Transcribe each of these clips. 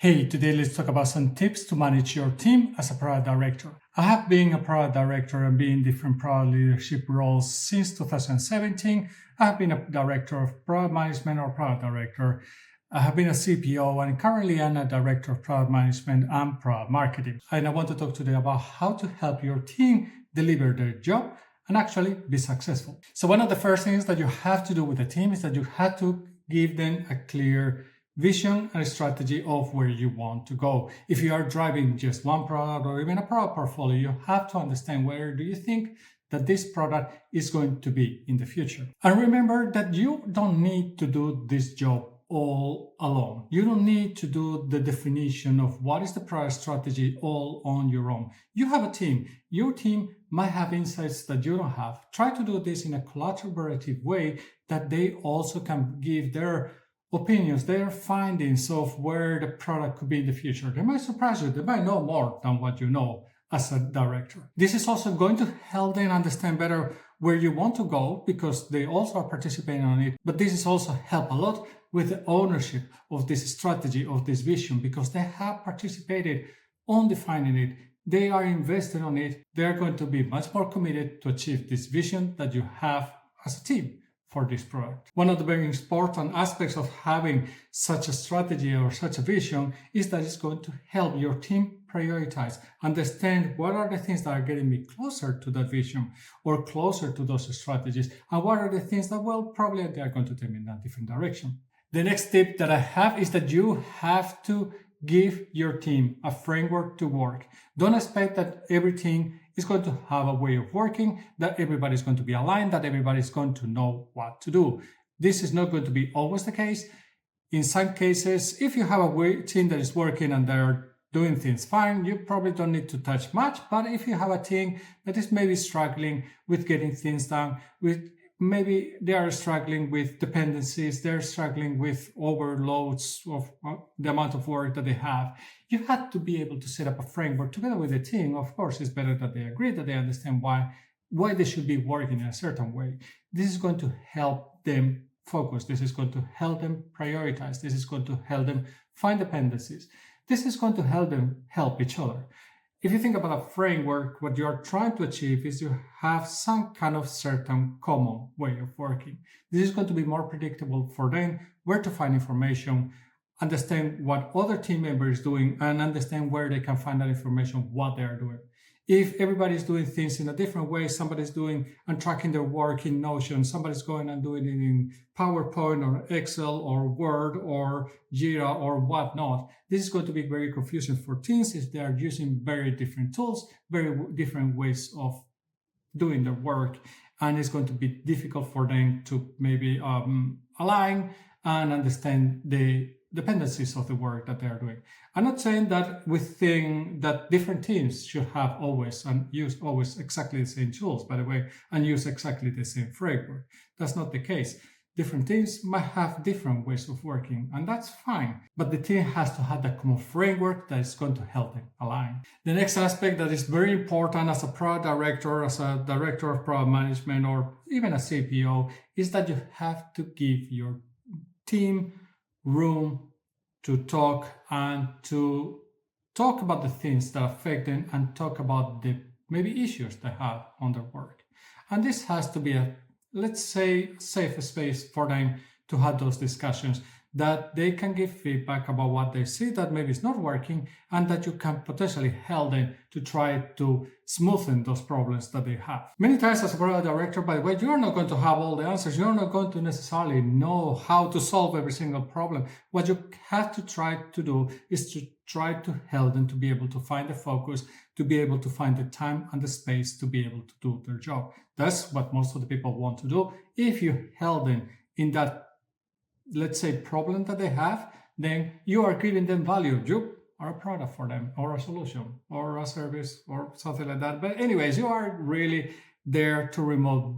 Hey, today let's talk about some tips to manage your team as a product director. I have been a product director and been in different product leadership roles since 2017. I have been a director of product management or product director. I have been a CPO and currently I'm a director of product management and product marketing. And I want to talk today about how to help your team deliver their job and actually be successful. So one of the first things that you have to do with the team is that you have to give them a clear vision and strategy of where you want to go. If you are driving just one product or even a product portfolio, you have to understand where do you think that this product is going to be in the future. And remember that you don't need to do this job all alone. You don't need to do the definition of what is the product strategy all on your own. You have a team. Your team might have insights that you don't have. Try to do this in a collaborative way that they also can give their opinions, their findings of where the product could be in the future. They might surprise you. They might know more than what you know as a director. This is also going to help them understand better where you want to go because they also are participating on it. But this is also help a lot with the ownership of this strategy, of this vision, because they have participated on defining it. They are invested on it. They are going to be much more committed to achieve this vision that you have as a team for this product. One of the very important aspects of having such a strategy or such a vision is that it's going to help your team prioritize, understand what are the things that are getting me closer to that vision or closer to those strategies, and what are the things that, well, probably they are going to take me in a different direction. The next tip that I have is that you have to give your team a framework to work. Don't expect that everything is going to have a way of working, that everybody's going to be aligned, that everybody's going to know what to do. This is not going to be always the case. In some cases, if you have a team that is working and they're doing things fine, you probably don't need to touch much. But if you have a team that is maybe struggling with getting things done, maybe they are struggling with dependencies, they're struggling with overloads of the amount of work that they have, you have to be able to set up a framework together with the team. Of course, it's better that they agree, that they understand why they should be working in a certain way. This is going to help them focus. This is going to help them prioritize. This is going to help them find dependencies. This is going to help them help each other. If you think about a framework, what you are trying to achieve is you have some kind of certain common way of working. This is going to be more predictable for them, where to find information, understand what other team members are doing, and understand where they can find that information, what they are doing. If everybody's doing things in a different way, somebody's doing and tracking their work in Notion, somebody's going and doing it in PowerPoint or Excel or Word or Jira or whatnot, this is going to be very confusing for teams if they are using very different tools, very different ways of doing their work. And it's going to be difficult for them to maybe align and understand the dependencies of the work that they are doing. I'm not saying that we think that different teams should have always and use always exactly the same tools, by the way, and use exactly the same framework. That's not the case. Different teams might have different ways of working, and that's fine. But the team has to have that common framework that is going to help them align. The next aspect that is very important as a product director, as a director of product management, or even a CPO, is that you have to give your team room to talk and to talk about the things that affect them and talk about the maybe issues they have on their work. And this has to be a, let's say, safe space for them to have those discussions, that they can give feedback about what they see that maybe is not working, and that you can potentially help them to try to smoothen those problems that they have. Many times as a product director, by the way, you're not going to have all the answers. You're not going to necessarily know how to solve every single problem. What you have to try to do is to try to help them to be able to find the focus, to be able to find the time and the space to be able to do their job. That's what most of the people want to do. If you help them in that, let's say, problem that they have, then you are giving them value. You are a product for them, or a solution, or a service, or something like that. But anyways, you are really there to remove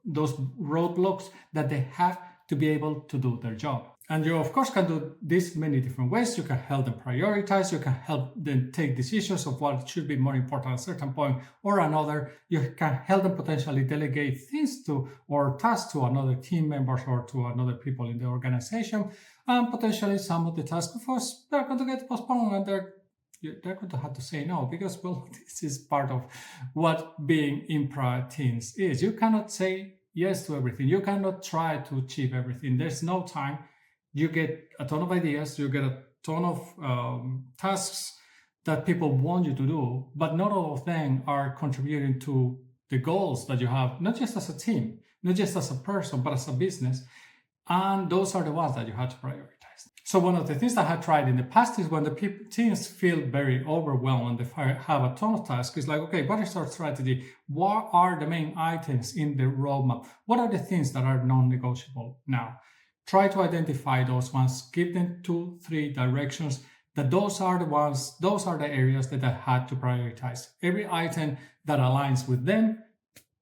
those roadblocks that they have to be able to do their job. And you, of course, can do this many different ways. You can help them prioritize. You can help them take decisions of what should be more important at a certain point or another. You can help them potentially delegate things to or tasks to another team members or to another people in the organization. And potentially some of the tasks, of course, they're going to get postponed and they're going to have to say no because, well, this is part of what being in prior teams is. You cannot say yes to everything. You cannot try to achieve everything. There's no time. You get a ton of ideas, you get a ton of tasks that people want you to do, but not all of them are contributing to the goals that you have, not just as a team, not just as a person, but as a business. And those are the ones that you have to prioritize. So one of the things that I have tried in the past is when the teams feel very overwhelmed and they have a ton of tasks, it's like, okay, what is our strategy? What are the main items in the roadmap? What are the things that are non-negotiable now? Try to identify those ones, give them 2-3 directions, that those are the areas that I had to prioritize. Every item that aligns with them,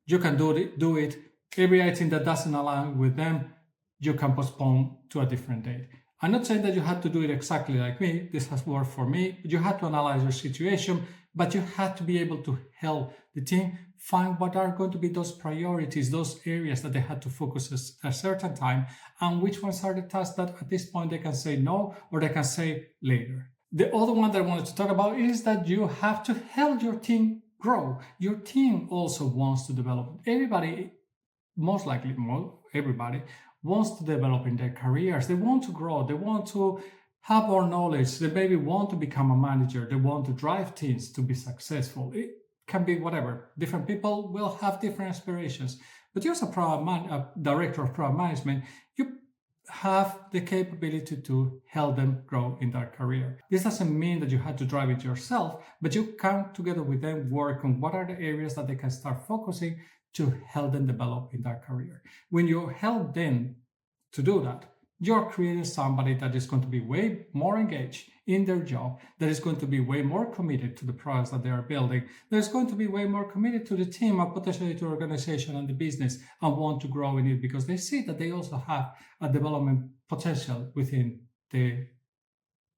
you can do it. Every item that doesn't align with them, you can postpone to a different date. I'm not saying that you have to do it exactly like me. This has worked for me. You have to analyze your situation, but you have to be able to help the team find what are going to be those priorities, those areas that they had to focus at a certain time, and which ones are the tasks that at this point they can say no or they can say later. The other one that I wanted to talk about is that you have to help your team grow. Your team also wants to develop. Everybody, most likely, everybody wants to develop in their careers. They want to grow. They want to have more knowledge. They maybe want to become a manager. They want to drive teams to be successful. It can be whatever. Different people will have different aspirations. But you as a director of product management, you have the capability to help them grow in their career. This doesn't mean that you have to drive it yourself, but you can together with them work on what are the areas that they can start focusing to help them develop in their career. When you help them to do that, you're creating somebody that is going to be way more engaged in their job, that is going to be way more committed to the products that they are building, that is going to be way more committed to the team and potentially to the organization and the business and want to grow in it because they see that they also have a development potential within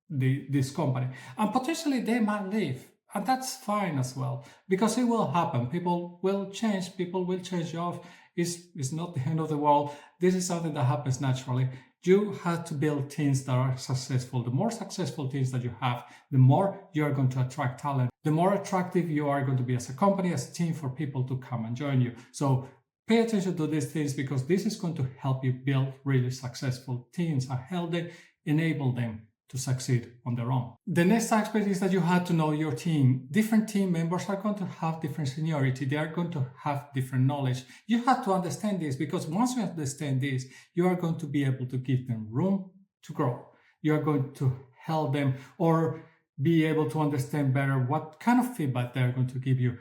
this company. And potentially they might leave. And that's fine as well, because it will happen. People will change jobs. It's not the end of the world. This is something that happens naturally. You have to build teams that are successful. The more successful teams that you have, the more you are going to attract talent. The more attractive you are going to be as a company, as a team for people to come and join you. So pay attention to these things because this is going to help you build really successful teams and help them, enable them to succeed on their own. The next aspect is that you have to know your team. Different team members are going to have different seniority. They are going to have different knowledge. You have to understand this because once you understand this, you are going to be able to give them room to grow. You are going to help them or be able to understand better what kind of feedback they're going to give you.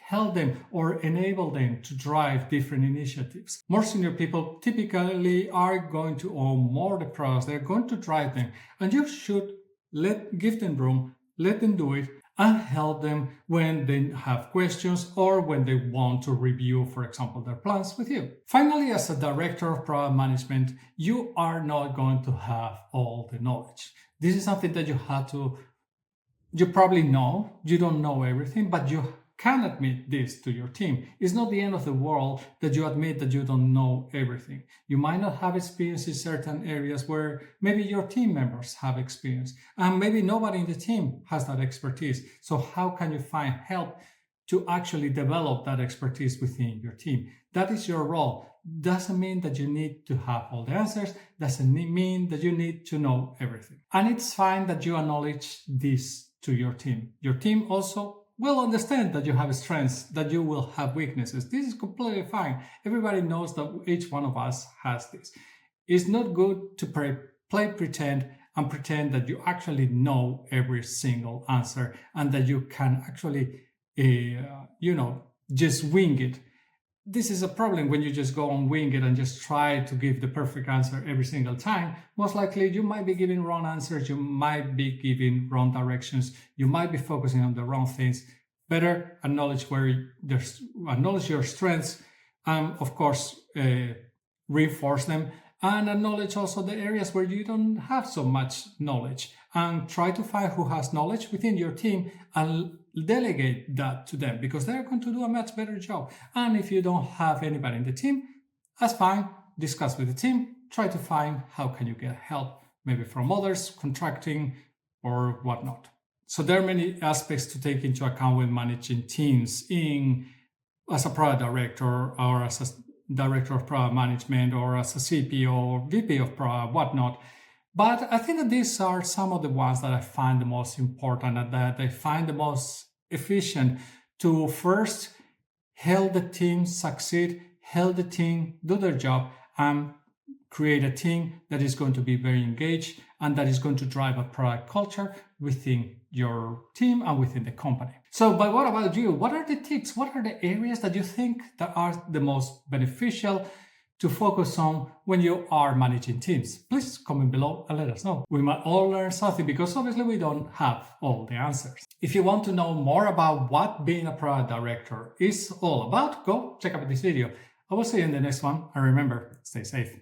Help them or enable them to drive different initiatives. More senior people typically are going to own more the products. They're going to drive them, and you should give them room, let them do it, and help them when they have questions or when they want to review, for example, their plans with you. Finally, as a director of product management, you are not going to have all the knowledge. This is something that you probably know. You don't know everything, but you can admit this to your team. It's not the end of the world that you admit that you don't know everything. You might not have experience in certain areas where maybe your team members have experience, and maybe nobody in the team has that expertise. So how can you find help to actually develop that expertise within your team? That is your role. Doesn't mean that you need to have all the answers. Doesn't mean that you need to know everything. And it's fine that you acknowledge this to your team. Your team also will understand that you have strengths, that you will have weaknesses. This is completely fine. Everybody knows that each one of us has this. It's not good to play pretend and pretend that you actually know every single answer and that you can actually, just wing it. This is a problem when you just go and wing it and just try to give the perfect answer every single time. Most likely you might be giving wrong answers, you might be giving wrong directions, you might be focusing on the wrong things. Better acknowledge your strengths and of course reinforce them and acknowledge also the areas where you don't have so much knowledge, and try to find who has knowledge within your team and delegate that to them, because they're going to do a much better job. And if you don't have anybody in the team, that's fine. Discuss with the team, try to find how can you get help, maybe from others, contracting or whatnot. So there are many aspects to take into account when managing teams as a product director, or as a director of product management, or as a CPO or VP of product, whatnot. But I think that these are some of the ones that I find the most important and that I find the most efficient to first help the team succeed, help the team do their job, and create a team that is going to be very engaged and that is going to drive a product culture within your team and within the company. So, but what about you? What are the tips? What are the areas that you think that are the most beneficial to focus on when you are managing teams? Please comment below and let us know. We might all learn something, because obviously we don't have all the answers. If you want to know more about what being a product director is all about, go check out this video. I will see you in the next one, and remember, stay safe.